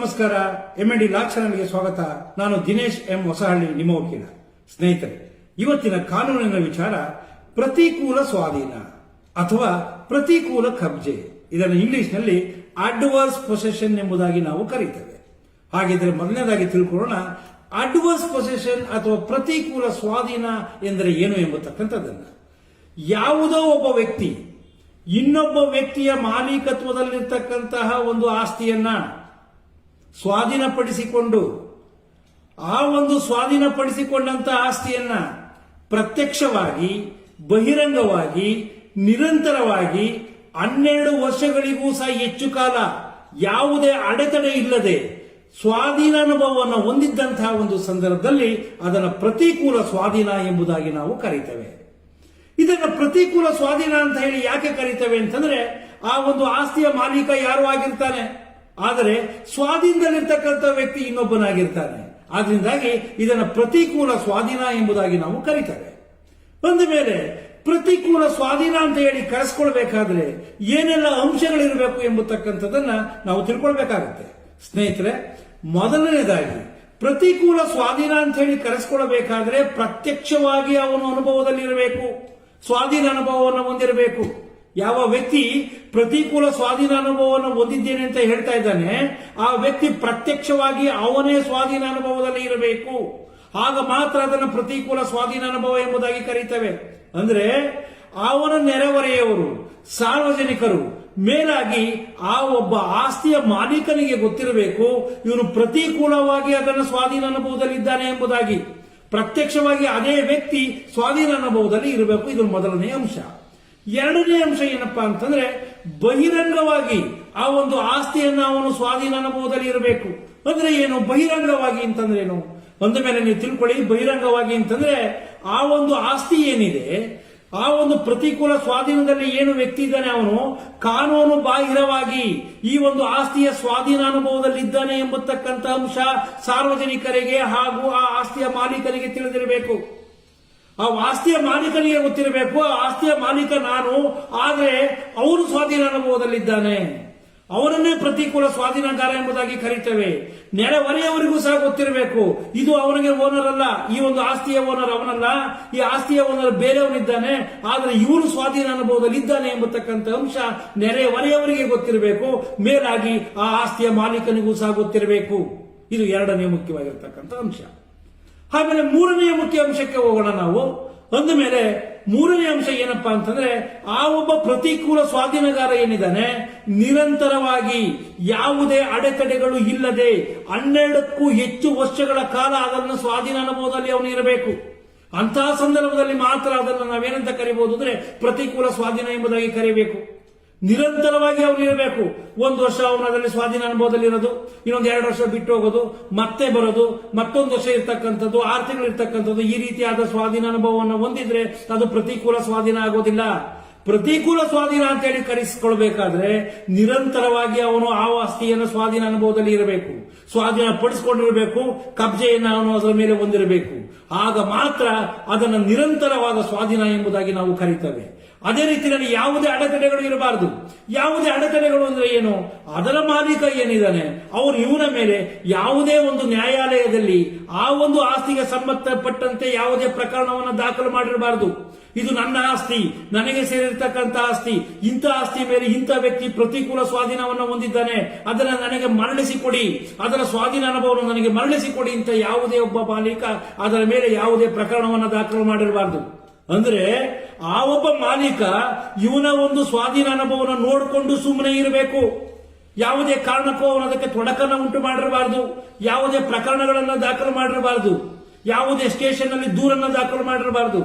ನಮಸ್ಕಾರ. MND ಲಾ ಚಾನೆಲ್ಗೆ ಸ್ವಾಗತ. ನಾನು ದಿನೇಶ್ ಎಂ ಹೊಸಹಳ್ಳಿ, ನಿಮ್ಮ ವಕೀಲ. ಸ್ನೇಹಿತರೆ, ಇವತ್ತಿನ ಕಾನೂನಿನ ವಿಚಾರ ಪ್ರತಿಕೂಲ ಸ್ವಾಧೀನ ಅಥವಾ ಪ್ರತಿಕೂಲ ಕಬ್ಜೆ. ಇದನ್ನು ಇಂಗ್ಲಿಷ್ನಲ್ಲಿ ಅಡ್ವರ್ಸ್ ಪೊಸೆಷನ್ ಎಂಬುದಾಗಿ ನಾವು ಕರೀತೇವೆ. ಹಾಗಿದ್ರೆ ಮೊದಲನೇದಾಗಿ ತಿಳ್ಕೊಳ್ಳೋಣ, ಅಡ್ವರ್ಸ್ ಪೊಸೆಷನ್ ಅಥವಾ ಪ್ರತಿಕೂಲ ಸ್ವಾಧೀನ ಎಂದರೆ ಏನು ಎಂಬತಕ್ಕಂಥದ್ದನ್ನ. ಯಾವುದೋ ಒಬ್ಬ ವ್ಯಕ್ತಿ ಇನ್ನೊಬ್ಬ ವ್ಯಕ್ತಿಯ ಮಾಲೀಕತ್ವದಲ್ಲಿರ್ತಕ್ಕಂತಹ ಒಂದು ಆಸ್ತಿಯನ್ನ ಸ್ವಾಧೀನಪಡಿಸಿಕೊಂಡು ಆ ಒಂದು ಸ್ವಾಧೀನಪಡಿಸಿಕೊಂಡಂತಹ ಆಸ್ತಿಯನ್ನ ಪ್ರತ್ಯಕ್ಷವಾಗಿ, ಬಹಿರಂಗವಾಗಿ, ನಿರಂತರವಾಗಿ 12 ವರ್ಷಗಳಿಗೂ ಸಹ ಹೆಚ್ಚು ಕಾಲ ಯಾವುದೇ ಅಡೆತಡೆ ಇಲ್ಲದೆ ಸ್ವಾಧೀನ ಅನುಭವವನ್ನು ಹೊಂದಿದ್ದಂತಹ ಒಂದು ಸಂದರ್ಭದಲ್ಲಿ ಅದನ್ನು ಪ್ರತಿಕೂಲ ಸ್ವಾಧೀನ ಎಂಬುದಾಗಿ ನಾವು ಕರೀತೇವೆ. ಇದನ್ನ ಪ್ರತಿಕೂಲ ಸ್ವಾಧೀನ ಅಂತ ಹೇಳಿ ಯಾಕೆ ಕರೀತೇವೆ ಅಂತಂದ್ರೆ, ಆ ಒಂದು ಆಸ್ತಿಯ ಮಾಲೀಕ ಯಾರು ಆಗಿರ್ತಾನೆ, ಆದರೆ ಸ್ವಾಧೀನದಲ್ಲಿರ್ತಕ್ಕಂಥ ವ್ಯಕ್ತಿ ಇನ್ನೊಬ್ಬನಾಗಿರ್ತಾನೆ. ಆದ್ರಿಂದಾಗಿ ಇದನ್ನು ಪ್ರತಿಕೂಲ ಸ್ವಾಧೀನ ಎಂಬುದಾಗಿ ನಾವು ಕರೀತೇವೆ. ಬಂದ ಮೇಲೆ ಪ್ರತಿಕೂಲ ಸ್ವಾಧೀನ ಅಂತ ಹೇಳಿ ಕರೆಸ್ಕೊಳ್ಬೇಕಾದ್ರೆ ಏನೆಲ್ಲ ಅಂಶಗಳಿರಬೇಕು ಎಂಬತಕ್ಕಂಥದನ್ನ ನಾವು ತಿಳ್ಕೊಳ್ಬೇಕಾಗುತ್ತೆ. ಸ್ನೇಹಿತರೆ, ಮೊದಲನೇದಾಗಿ ಪ್ರತಿಕೂಲ ಸ್ವಾಧೀನ ಅಂತ ಹೇಳಿ ಕರೆಸ್ಕೊಳ್ಬೇಕಾದ್ರೆ ಪ್ರತ್ಯಕ್ಷವಾಗಿ ಅವನು ಅನುಭವದಲ್ಲಿರಬೇಕು, ಸ್ವಾಧೀನ ಅನುಭವವನ್ನು ಹೊಂದಿರಬೇಕು. ಯಾವ ವ್ಯಕ್ತಿ ಪ್ರತಿಕೂಲ ಸ್ವಾಧೀನ ಅನುಭವವನ್ನು ಹೊಂದಿದ್ದೇನೆ ಅಂತ ಹೇಳ್ತಾ ಇದ್ದಾನೆ, ಆ ವ್ಯಕ್ತಿ ಪ್ರತ್ಯಕ್ಷವಾಗಿ ಅವನೇ ಸ್ವಾಧೀನ ಅನುಭವದಲ್ಲಿ ಇರಬೇಕು. ಆಗ ಮಾತ್ರ ಅದನ್ನು ಪ್ರತಿಕೂಲ ಸ್ವಾಧೀನ ಅನುಭವ ಎಂಬುದಾಗಿ ಕರೀತೇವೆ. ಅಂದ್ರೆ ಅವನ ನೆರೆಹೊರೆಯವರು, ಸಾರ್ವಜನಿಕರು, ಮೇಲಾಗಿ ಆ ಒಬ್ಬ ಆಸ್ತಿಯ ಮಾಲೀಕನಿಗೆ ಗೊತ್ತಿರಬೇಕು ಇವನು ಪ್ರತಿಕೂಲವಾಗಿ ಅದನ್ನು ಸ್ವಾಧೀನ ಅನುಭವದಲ್ಲಿದ್ದಾನೆ ಎಂಬುದಾಗಿ. ಪ್ರತ್ಯಕ್ಷವಾಗಿ ಅದೇ ವ್ಯಕ್ತಿ ಸ್ವಾಧೀನ ಅನುಭವದಲ್ಲಿ ಇರಬೇಕು. ಇದು ಮೊದಲನೇ ಅಂಶ. ಎರಡನೇ ಅಂಶ ಏನಪ್ಪಾ ಅಂತಂದ್ರೆ, ಬಹಿರಂಗವಾಗಿ ಆ ಒಂದು ಆಸ್ತಿಯನ್ನು ಅವನು ಸ್ವಾಧೀನ ಅನುಭವದಲ್ಲಿ ಇರಬೇಕು. ಅಂದ್ರೆ ಏನು ಬಹಿರಂಗವಾಗಿ ಅಂತಂದ್ರೆ ಏನು? ಒಂದ ಮೇಲೆ ನೀವು ತಿಳ್ಕೊಳ್ಳಿ. ಬಹಿರಂಗವಾಗಿ ಅಂತಂದ್ರೆ ಆ ಒಂದು ಆಸ್ತಿ ಏನಿದೆ, ಆ ಒಂದು ಪ್ರತಿಕೂಲ ಸ್ವಾಧೀನದಲ್ಲಿ ಏನು ವ್ಯಕ್ತಿ ಇದ್ದಾನೆ ಅವನು ಕಾನೂನು ಬಾಹಿರವಾಗಿ ಈ ಒಂದು ಆಸ್ತಿಯ ಸ್ವಾಧೀನ ಅನುಭವದಲ್ಲಿ ಇದ್ದಾನೆ ಎಂಬತಕ್ಕಂಥ ಅಂಶ ಸಾರ್ವಜನಿಕರಿಗೆ ಹಾಗೂ ಆ ಆಸ್ತಿಯ ಮಾಲೀಕನಿಗೆ ತಿಳಿದಿರಬೇಕು. ಆ ಆಸ್ತಿಯ ಮಾಲೀಕನಿಗೆ ಗೊತ್ತಿರಬೇಕು, ಆ ಆಸ್ತಿಯ ಮಾಲೀಕ ನಾನು, ಆದ್ರೆ ಅವನು ಸ್ವಾಧೀನ ಅನುಭವದಲ್ಲಿದ್ದಾನೆ, ಅವನನ್ನೇ ಪ್ರತಿಕೂಲ ಸ್ವಾಧೀನಗಾರ ಎಂಬುದಾಗಿ ಕರೀತೇವೆ. ನೆರೆಹೊರೆಯವರಿಗೂ ಸಹ ಗೊತ್ತಿರಬೇಕು ಇದು ಅವನಿಗೆ ಓನರ್ ಅಲ್ಲ, ಈ ಒಂದು ಆಸ್ತಿಯ ಓನರ್ ಅವನಲ್ಲ, ಈ ಆಸ್ತಿಯ ಓನರ್ ಬೇರೆಯವನಿದ್ದಾನೆ, ಆದ್ರೆ ಇವನು ಸ್ವಾಧೀನ ಅನುಭವದಲ್ಲಿ ಇದ್ದಾನೆ ಎಂಬತಕ್ಕಂಥ ಅಂಶ ನೆರೆಹೊರೆಯವರಿಗೆ ಗೊತ್ತಿರಬೇಕು. ಮೇಲಾಗಿ ಆ ಆಸ್ತಿಯ ಮಾಲೀಕನಿಗೂ ಸಹ ಗೊತ್ತಿರಬೇಕು. ಇದು ಎರಡನೇ ಮುಖ್ಯವಾಗಿರ್ತಕ್ಕಂಥ ಅಂಶ. ಆಮೇಲೆ ಮೂರನೇ ಮುಖ್ಯ ಅಂಶಕ್ಕೆ ಹೋಗೋಣ ನಾವು. ಅಂದ ಮೇಲೆ ಮೂರನೇ ಅಂಶ ಏನಪ್ಪಾ ಅಂತಂದ್ರೆ, ಆ ಒಬ್ಬ ಪ್ರತಿಕೂಲ ಸ್ವಾಧೀನಗಾರ ಏನಿದ್ದಾನೆ ನಿರಂತರವಾಗಿ ಯಾವುದೇ ಅಡೆತಡೆಗಳು ಇಲ್ಲದೆ 12ಕ್ಕೂ ಹೆಚ್ಚು ವರ್ಷಗಳ ಕಾಲ ಅದನ್ನು ಸ್ವಾಧೀನ ಅನುಭವದಲ್ಲಿ ಅವನು ಇರಬೇಕು. ಅಂತಹ ಸಂದರ್ಭದಲ್ಲಿ ಮಾತ್ರ ಅದನ್ನು ನಾವೇನಂತ ಕರಿಬಹುದು ಅಂದ್ರೆ ಪ್ರತಿಕೂಲ ಸ್ವಾಧೀನ ಎಂಬುದಾಗಿ ಕರಿಬೇಕು. ನಿರಂತರವಾಗಿ ಅವನು ಇರಬೇಕು. 1 ವರ್ಷ ಅವನು ಅದರಲ್ಲಿ ಸ್ವಾಧೀನ ಅನುಭವದಲ್ಲಿ ಇರೋದು, ಇನ್ನೊಂದು 2 ವರ್ಷ ಬಿಟ್ಟು ಹೋಗೋದು, ಮತ್ತೆ ಬರೋದು, ಮತ್ತೊಂದು ವರ್ಷ ಇರ್ತಕ್ಕಂಥದ್ದು, 6 ತಿಂಗಳು ಇರ್ತಕ್ಕಂಥದ್ದು, ಈ ರೀತಿಯಾದ ಸ್ವಾಧೀನ ಅನುಭವವನ್ನು ಹೊಂದಿದ್ರೆ ಅದು ಪ್ರತಿಕೂಲ ಸ್ವಾಧೀನ ಆಗೋದಿಲ್ಲ. ಪ್ರತಿಕೂಲ ಸ್ವಾಧೀನ ಅಂತ ಹೇಳಿ ಕರೆಸಿಕೊಳ್ಬೇಕಾದ್ರೆ ನಿರಂತರವಾಗಿ ಅವನು ಆ ಆಸ್ತಿಯನ್ನು ಸ್ವಾಧೀನ ಅನುಭವದಲ್ಲಿ ಇರಬೇಕು, ಸ್ವಾಧೀನ ಪಡಿಸಿಕೊಂಡಿರಬೇಕು, ಕಬ್ಜೆಯನ್ನು ಅವನು ಅದರ ಮೇಲೆ ಹೊಂದಿರಬೇಕು. ಆಗ ಮಾತ್ರ ಅದನ್ನು ನಿರಂತರವಾದ ಸ್ವಾಧೀನ ಎಂಬುದಾಗಿ ನಾವು ಕರೀತೇವೆ. ಅದೇ ರೀತಿಯಲ್ಲಿ ಯಾವುದೇ ಅಡೆತಡೆಗಳು ಇರಬಾರದು. ಯಾವುದೇ ಅಡೆತಡೆಗಳು ಅಂದ್ರೆ ಏನು? ಅದರ ಮಾಲೀಕ ಏನಿದ್ದಾನೆ ಅವರು ಇವನ ಮೇಲೆ ಯಾವುದೇ ಒಂದು ನ್ಯಾಯಾಲಯದಲ್ಲಿ ಆ ಒಂದು ಆಸ್ತಿಗೆ ಸಂಬಂಧಪಟ್ಟಂತೆ ಯಾವುದೇ ಪ್ರಕರಣವನ್ನು ದಾಖಲು ಮಾಡಿರಬಾರದು. ಇದು ನನ್ನ ಆಸ್ತಿ, ನನಗೆ ಸೇರಿರ್ತಕ್ಕಂಥ ಆಸ್ತಿ, ಇಂಥ ಆಸ್ತಿ ಮೇಲೆ ಇಂಥ ವ್ಯಕ್ತಿ ಪ್ರತಿಕೂಲ ಸ್ವಾಧೀನವನ್ನು ಹೊಂದಿದ್ದಾನೆ, ಅದನ್ನು ನನಗೆ ಮರಳಿಸಿಕೊಡಿ, ಅದರ ಸ್ವಾಧೀನ ಅನುಭವವನ್ನು ನನಗೆ ಮರಳಿಸಿಕೊಡಿ ಅಂತ ಯಾವುದೇ ಒಬ್ಬ ಮಾಲೀಕ ಅದರ ಮೇಲೆ ಯಾವುದೇ ಪ್ರಕರಣವನ್ನು ದಾಖಲು ಮಾಡಿರಬಾರದು. ಅಂದ್ರೆ ಆ ಒಬ್ಬ ಮಾಲೀಕ ಇವನ ಒಂದು ಸ್ವಾಧೀನ ಅನುಭವವನ್ನು ನೋಡಿಕೊಂಡು ಸುಮ್ಮನೆ ಇರಬೇಕು. ಯಾವುದೇ ಕಾರಣಕ್ಕೂ ಅವನು ಅದಕ್ಕೆ ತೊಡಕನ್ನು ಉಂಟು ಮಾಡಿರಬಾರದು, ಯಾವುದೇ ಪ್ರಕರಣಗಳನ್ನು ದಾಖಲು ಮಾಡಿರಬಾರದು, ಯಾವುದೇ ಸ್ಟೇಷನ್ ನಲ್ಲಿ ದೂರನ್ನು ದಾಖಲು ಮಾಡಿರಬಾರದು.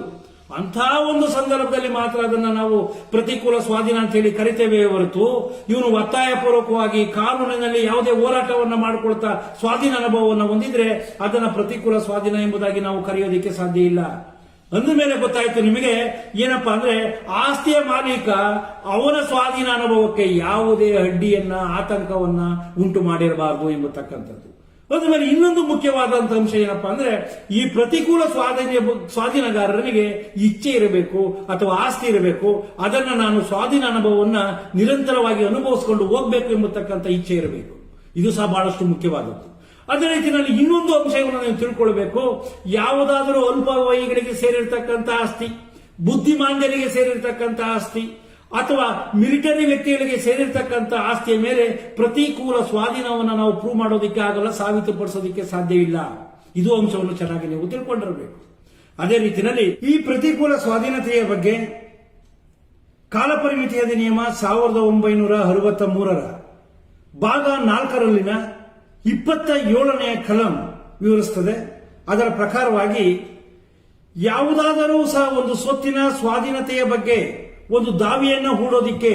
ಅಂತಹ ಒಂದು ಸಂದರ್ಭದಲ್ಲಿ ಮಾತ್ರ ಅದನ್ನು ನಾವು ಪ್ರತಿಕೂಲ ಸ್ವಾಧೀನ ಅಂತ ಹೇಳಿ ಕರಿತೇವೆ ಹೊರತು ಇವನು ಒತ್ತಾಯಪೂರ್ವಕವಾಗಿ ಕಾನೂನಿನಲ್ಲಿ ಯಾವುದೇ ಹೋರಾಟವನ್ನು ಮಾಡಿಕೊಳ್ತಾ ಸ್ವಾಧೀನ ಅನುಭವವನ್ನು ಹೊಂದಿದ್ರೆ ಅದನ್ನ ಪ್ರತಿಕೂಲ ಸ್ವಾಧೀನ ಎಂಬುದಾಗಿ ನಾವು ಕರೆಯೋದಿಕ್ಕೆ ಸಾಧ್ಯ ಇಲ್ಲ. ಅಂದ ಮೇಲೆ ಗೊತ್ತಾಯ್ತು ನಿಮಗೆ ಏನಪ್ಪಾ ಅಂದ್ರೆ, ಆಸ್ತಿಯ ಮಾಲೀಕ ಅವನ ಸ್ವಾಧೀನ ಅನುಭವಕ್ಕೆ ಯಾವುದೇ ಅಡ್ಡಿಯನ್ನ, ಆತಂಕವನ್ನ ಉಂಟು ಮಾಡಿರಬಾರದು ಎಂಬತಕ್ಕಂಥದ್ದು. ಅದ ಮೇಲೆ ಇನ್ನೊಂದು ಮುಖ್ಯವಾದಂತಹ ಅಂಶ ಏನಪ್ಪಾ ಅಂದ್ರೆ, ಈ ಪ್ರತಿಕೂಲ ಸ್ವಾಧೀನಗಾರನಿಗೆ ಇಚ್ಛೆ ಇರಬೇಕು ಅಥವಾ ಆಸ್ತಿ ಇರಬೇಕು, ಅದನ್ನ ನಾನು ಸ್ವಾಧೀನ ಅನುಭವವನ್ನ ನಿರಂತರವಾಗಿ ಅನುಭವಿಸಿಕೊಂಡು ಹೋಗ್ಬೇಕು ಎಂಬತಕ್ಕಂಥ ಇಚ್ಛೆ ಇರಬೇಕು. ಇದು ಸಹ ಬಹಳಷ್ಟು ಮುಖ್ಯವಾದದ್ದು. ಅದೇ ರೀತಿಯಲ್ಲಿ ಇನ್ನೊಂದು ಅಂಶವನ್ನು ನೀವು ತಿಳ್ಕೊಳ್ಬೇಕು. ಯಾವುದಾದರೂ ಅಲ್ಪವಯಿಗಳಿಗೆ ಸೇರಿರ್ತಕ್ಕಂಥ ಆಸ್ತಿ, ಬುದ್ಧಿಮಾಂದ್ಯರಿಗೆ ಸೇರಿರ್ತಕ್ಕಂಥ ಆಸ್ತಿ ಅಥವಾ ಮಿಲಿಟರಿ ವ್ಯಕ್ತಿಗಳಿಗೆ ಸೇರಿರ್ತಕ್ಕಂಥ ಆಸ್ತಿಯ ಮೇಲೆ ಪ್ರತಿಕೂಲ ಸ್ವಾಧೀನವನ್ನು ನಾವು ಪ್ರೂವ್ ಮಾಡೋದಕ್ಕೆ ಆಗಲ್ಲ, ಸಾಬೀತುಪಡಿಸೋದಕ್ಕೆ ಸಾಧ್ಯವಿಲ್ಲ. ಇದು ಅಂಶವನ್ನು ಚೆನ್ನಾಗಿ ನೀವು ತಿಳ್ಕೊಂಡಿರಬೇಕು. ಅದೇ ರೀತಿಯಲ್ಲಿ ಈ ಪ್ರತಿಕೂಲ ಸ್ವಾಧೀನತೆಯ ಬಗ್ಗೆ ಕಾಲಪರಿಮಿತಿ ಅಧಿನಿಯಮ 1963ರ ಭಾಗ 4ರಲ್ಲಿನ 27ನೇ ಕಲಂ ವಿವರಿಸುತ್ತದೆ. ಅದರ ಪ್ರಕಾರವಾಗಿ ಯಾವುದಾದರೂ ಸಹ ಒಂದು ಸ್ವತ್ತಿನ ಸ್ವಾಧೀನತೆಯ ಬಗ್ಗೆ ಒಂದು ದಾವೆಯನ್ನು ಹೂಡೋದಿಕ್ಕೆ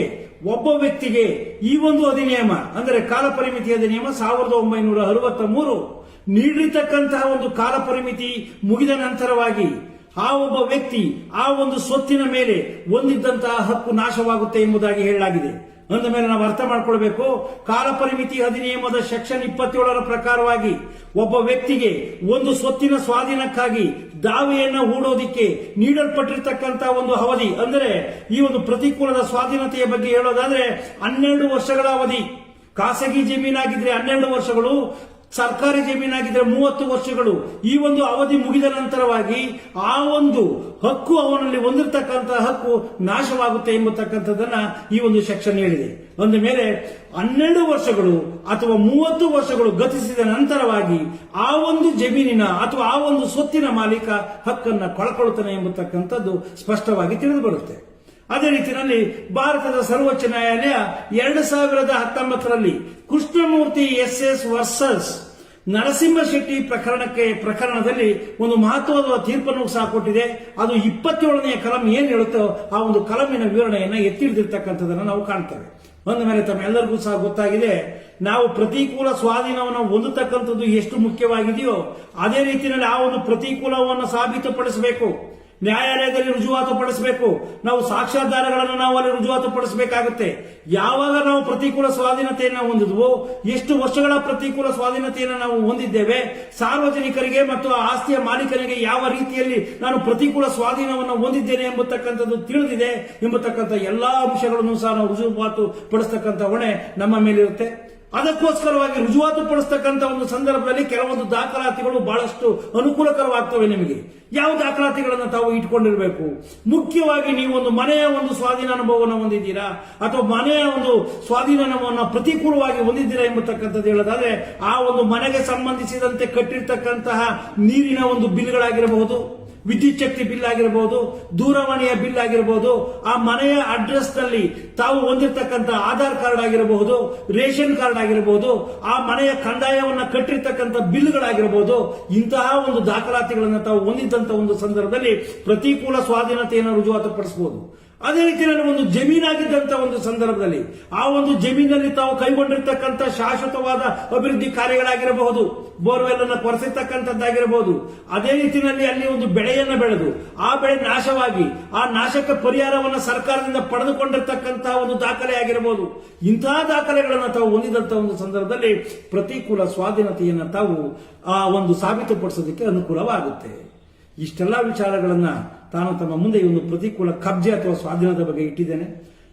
ಒಬ್ಬ ವ್ಯಕ್ತಿಗೆ ಈ ಒಂದು ಅಧಿನಿಯಮ ಅಂದರೆ ಕಾಲಪರಿಮಿತಿ ಅಧಿನಿಯಮ 1963 ನೀಡಿರ್ತಕ್ಕಂತಹ ಒಂದು ಕಾಲಪರಿಮಿತಿ ಮುಗಿದ ನಂತರವಾಗಿ ಆ ಒಬ್ಬ ವ್ಯಕ್ತಿ ಆ ಒಂದು ಸ್ವತ್ತಿನ ಮೇಲೆ ಹೊಂದಿದ್ದಂತಹ ಹಕ್ಕು ನಾಶವಾಗುತ್ತೆ ಎಂಬುದಾಗಿ ಹೇಳಲಾಗಿದೆ. ಅಂದ ಮೇಲೆ ನಾವು ಅರ್ಥ ಮಾಡ್ಕೊಳ್ಬೇಕು, ಕಾಲಪರಿಮಿತಿ ಅಧಿನಿಯಮದ ಸೆಕ್ಷನ್ 27ರ ಪ್ರಕಾರವಾಗಿ ಒಬ್ಬ ವ್ಯಕ್ತಿಗೆ ಒಂದು ಸ್ವತ್ತಿನ ಸ್ವಾಧೀನಕ್ಕಾಗಿ ದಾವೆಯನ್ನ ಹೂಡೋದಿಕ್ಕೆ ನೀಡಲ್ಪಟ್ಟಿರ್ತಕ್ಕಂತಹ ಒಂದು ಅವಧಿ ಅಂದರೆ ಈ ಒಂದು ಪ್ರತಿಕೂಲದ ಸ್ವಾಧೀನತೆಯ ಬಗ್ಗೆ ಹೇಳೋದಾದ್ರೆ 12 ವರ್ಷಗಳ ಅವಧಿ. ಖಾಸಗಿ ಜಮೀನಾಗಿದ್ರೆ 12 ವರ್ಷಗಳು, ಸರ್ಕಾರಿ ಜಮೀನಾಗಿದ್ರೆ 30 ವರ್ಷಗಳು. ಈ ಒಂದು ಅವಧಿ ಮುಗಿದ ನಂತರವಾಗಿ ಆ ಒಂದು ಹಕ್ಕು ಅವನಲ್ಲಿ ಹೊಂದಿರತಕ್ಕಂತಹ ಹಕ್ಕು ನಾಶವಾಗುತ್ತೆ ಎಂಬತಕ್ಕಂಥದ್ದನ್ನ ಈ ಒಂದು ಸೆಕ್ಷನ್ ಹೇಳಿದೆ. ಅಂದ ಮೇಲೆ 12 ವರ್ಷಗಳು ಅಥವಾ 30 ವರ್ಷಗಳು ಗತಿಸಿದ ನಂತರವಾಗಿ ಆ ಒಂದು ಜಮೀನಿನ ಅಥವಾ ಆ ಒಂದು ಸ್ವತ್ತಿನ ಮಾಲೀಕ ಹಕ್ಕನ್ನ ಕಳ್ಕೊಳ್ತಾನೆ ಎಂಬತಕ್ಕಂಥದ್ದು ಸ್ಪಷ್ಟವಾಗಿ ತಿಳಿದು ಬರುತ್ತೆ. ಅದೇ ರೀತಿಯಲ್ಲಿ ಭಾರತದ ಸರ್ವೋಚ್ಚ ನ್ಯಾಯಾಲಯ 2019ರಲ್ಲಿ ಕೃಷ್ಣಮೂರ್ತಿ SS ವರ್ಸಸ್ ನರಸಿಂಹ ಶೆಟ್ಟಿ ಪ್ರಕರಣದಲ್ಲಿ ಒಂದು ಮಹತ್ವದ ತೀರ್ಪನ್ನು ಸಹ ಕೊಟ್ಟಿದೆ. ಅದು 27ನೇ ಕಲಂ ಏನ್ ಹೇಳುತ್ತೋ ಆ ಒಂದು ಕಲಮಿನ ವಿವರಣೆಯನ್ನ ಎತ್ತಿ ಹಿಡಿದಿರ್ತಕ್ಕಂಥದ್ದನ್ನು ನಾವು ಕಾಣ್ತೇವೆ. ಒಂದ ಮೇಲೆ ತಮ್ಮೆಲ್ಲರಿಗೂ ಸಹ ಗೊತ್ತಾಗಿದೆ, ನಾವು ಪ್ರತಿಕೂಲ ಸ್ವಾಧೀನವನ್ನು ಹೊಂದತಕ್ಕಂಥದ್ದು ಎಷ್ಟು ಮುಖ್ಯವಾಗಿದೆಯೋ ಅದೇ ರೀತಿಯಲ್ಲಿ ಆ ಒಂದು ಪ್ರತಿಕೂಲವನ್ನು ಸಾಬೀತುಪಡಿಸಬೇಕು, ನ್ಯಾಯಾಲಯದಲ್ಲಿ ರುಜುವಾತುಪಡಿಸಬೇಕು. ನಾವು ಸಾಕ್ಷ್ಯಾಧಾರಗಳನ್ನು ನಾವು ಅಲ್ಲಿ ರುಜುವಾತುಪಡಿಸಬೇಕಾಗುತ್ತೆ. ಯಾವಾಗ ನಾವು ಪ್ರತಿಕೂಲ ಸ್ವಾಧೀನತೆಯನ್ನು ಹೊಂದಿದ್ವೋ, ಎಷ್ಟು ವರ್ಷಗಳ ಪ್ರತಿಕೂಲ ಸ್ವಾಧೀನತೆಯನ್ನು ನಾವು ಹೊಂದಿದ್ದೇವೆ, ಸಾರ್ವಜನಿಕರಿಗೆ ಮತ್ತು ಆಸ್ತಿಯ ಮಾಲೀಕರಿಗೆ ಯಾವ ರೀತಿಯಲ್ಲಿ ನಾನು ಪ್ರತಿಕೂಲ ಸ್ವಾಧೀನವನ್ನು ಹೊಂದಿದ್ದೇನೆ ಎಂಬತಕ್ಕಂಥದ್ದು ತಿಳಿದಿದೆ ಎಂಬತಕ್ಕಂಥ ಎಲ್ಲಾ ಅಂಶಗಳನ್ನು ಸಹ ನಾವು ರುಜುವಾತು ಪಡಿಸತಕ್ಕಂಥ ಹೊಣೆ ನಮ್ಮ ಮೇಲಿರುತ್ತೆ. ಅದಕ್ಕೋಸ್ಕರವಾಗಿ ರುಜುವಾತು ಪಡಿಸತಕ್ಕಂಥ ಒಂದು ಸಂದರ್ಭದಲ್ಲಿ ಕೆಲವೊಂದು ದಾಖಲಾತಿಗಳು ಬಹಳಷ್ಟು ಅನುಕೂಲಕರವಾಗ್ತವೆ. ನಿಮಗೆ ಯಾವ ದಾಖಲಾತಿಗಳನ್ನು ತಾವು ಇಟ್ಕೊಂಡಿರಬೇಕು? ಮುಖ್ಯವಾಗಿ ನೀವು ಒಂದು ಮನೆಯ ಒಂದು ಸ್ವಾಧೀನ ಅನುಭವವನ್ನು ಹೊಂದಿದ್ದೀರಾ ಅಥವಾ ಮನೆಯ ಒಂದು ಸ್ವಾಧೀನ ಅನುಭವವನ್ನು ಪ್ರತಿಕೂಲವಾಗಿ ಹೊಂದಿದ್ದೀರಾ ಎಂಬತಕ್ಕಂಥದ್ದು ಹೇಳೋದಾದ್ರೆ ಆ ಒಂದು ಮನೆಗೆ ಸಂಬಂಧಿಸಿದಂತೆ ಕಟ್ಟಿರ್ತಕ್ಕಂತಹ ನೀರಿನ ಒಂದು ಬಿಲ್ಗಳಾಗಿರಬಹುದು, ವಿದ್ಯುತ್ ಶಕ್ತಿ ಬಿಲ್ ಆಗಿರಬಹುದು, ದೂರವಾಣಿಯ ಬಿಲ್ ಆಗಿರಬಹುದು, ಆ ಮನೆಯ ಅಡ್ರೆಸ್ ನಲ್ಲಿ ತಾವು ಹೊಂದಿರತಕ್ಕಂಥ ಆಧಾರ್ ಕಾರ್ಡ್ ಆಗಿರಬಹುದು, ರೇಷನ್ ಕಾರ್ಡ್ ಆಗಿರಬಹುದು, ಆ ಮನೆಯ ಕಂದಾಯವನ್ನು ಕಟ್ಟಿರ್ತಕ್ಕಂಥ ಬಿಲ್ಗಳಾಗಿರಬಹುದು, ಇಂತಹ ಒಂದು ದಾಖಲಾತಿಗಳನ್ನು ತಾವು ಹೊಂದಿದ್ದಂತಹ ಒಂದು ಸಂದರ್ಭದಲ್ಲಿ ಪ್ರತಿಕೂಲ ಸ್ವಾಧೀನತೆಯನ್ನು ರುಜುವಾತುಪಡಿಸಬಹುದು. ಅದೇ ರೀತಿಯಲ್ಲಿ ಒಂದು ಜಮೀನಾಗಿದ್ದಂತಹ ಒಂದು ಸಂದರ್ಭದಲ್ಲಿ ಆ ಒಂದು ಜಮೀನಲ್ಲಿ ತಾವು ಕೈಗೊಂಡಿರ್ತಕ್ಕಂಥ ಶಾಶ್ವತವಾದ ಅಭಿವೃದ್ಧಿ ಕಾರ್ಯಗಳಾಗಿರಬಹುದು, ಬೋರ್ವೆಲ್ ಅನ್ನು ಕೊರೆಸಿರ್ತಕ್ಕಂಥದ್ದಾಗಿರಬಹುದು. ಅದೇ ರೀತಿಯಲ್ಲಿ ಅಲ್ಲಿ ಒಂದು ಬೆಳೆಯನ್ನು ಬೆಳೆದು ಆ ಬೆಳೆ ನಾಶವಾಗಿ ಆ ನಾಶಕ್ಕೆ ಪರಿಹಾರವನ್ನು ಸರ್ಕಾರದಿಂದ ಪಡೆದುಕೊಂಡಿರ್ತಕ್ಕಂತಹ ಒಂದು ದಾಖಲೆ ಆಗಿರಬಹುದು. ಇಂತಹ ದಾಖಲೆಗಳನ್ನು ತಾವು ಹೊಂದಿದಂತಹ ಒಂದು ಸಂದರ್ಭದಲ್ಲಿ ಪ್ರತಿಕೂಲ ಸ್ವಾಧೀನತೆಯನ್ನು ತಾವು ಆ ಒಂದು ಸಾಬೀತುಪಡಿಸೋದಕ್ಕೆ ಅನುಕೂಲವಾಗುತ್ತೆ. ಇಷ್ಟೆಲ್ಲ ವಿಚಾರಗಳನ್ನ ತಾನು ತಮ್ಮ ಮುಂದೆ ಈ ಒಂದು ಪ್ರತಿಕೂಲ ಕಬ್ಜೆ ಅಥವಾ ಸ್ವಾಧೀನದ ಬಗ್ಗೆ ಇಟ್ಟಿದ್ದೇನೆ.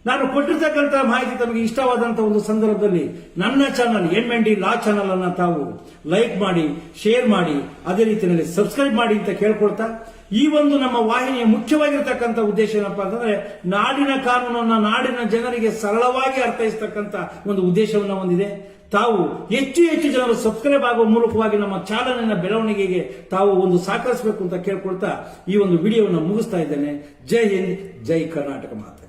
ನಾನು ಕೊಟ್ಟಿರ್ತಕ್ಕಂಥ ಮಾಹಿತಿ ತಮಗೆ ಇಷ್ಟವಾದಂತಹ ಒಂದು ಸಂದರ್ಭದಲ್ಲಿ ನನ್ನ ಚಾನಲ್ NMD ಲಾ ಚಾನಲ್ ಅನ್ನ ತಾವು ಲೈಕ್ ಮಾಡಿ, ಶೇರ್ ಮಾಡಿ, ಅದೇ ರೀತಿಯಲ್ಲಿ ಸಬ್ಸ್ಕ್ರೈಬ್ ಮಾಡಿ ಅಂತ ಕೇಳ್ಕೊಳ್ತಾ ಈ ಒಂದು ನಮ್ಮ ವಾಹಿನಿಯ ಮುಖ್ಯವಾಗಿರ್ತಕ್ಕಂಥ ಉದ್ದೇಶ ಏನಪ್ಪಾ ಅಂತಂದ್ರೆ ನಾಡಿನ ಕಾನೂನನ್ನ ನಾಡಿನ ಜನರಿಗೆ ಸರಳವಾಗಿ ಅರ್ಥೈಸತಕ್ಕಂಥ ಒಂದು ಉದ್ದೇಶವನ್ನು ಹೊಂದಿದೆ. ತಾವು ಹೆಚ್ಚು ಹೆಚ್ಚು ಜನರು ಸಬ್ಸ್ಕ್ರೈಬ್ ಆಗುವ ಮೂಲಕವಾಗಿ ನಮ್ಮ ಚಾನಲಿನ ಬೆಳವಣಿಗೆಗೆ ತಾವು ಒಂದು ಸಹಕರಿಸಬೇಕು ಅಂತ ಕೇಳ್ಕೊಳ್ತಾ ಈ ಒಂದು ವಿಡಿಯೋವನ್ನು ಮುಗಿಸ್ತಾ ಇದ್ದೇನೆ. ಜೈ ಹಿಂದ್, ಜೈ ಕರ್ನಾಟಕ ಮಾತೆ.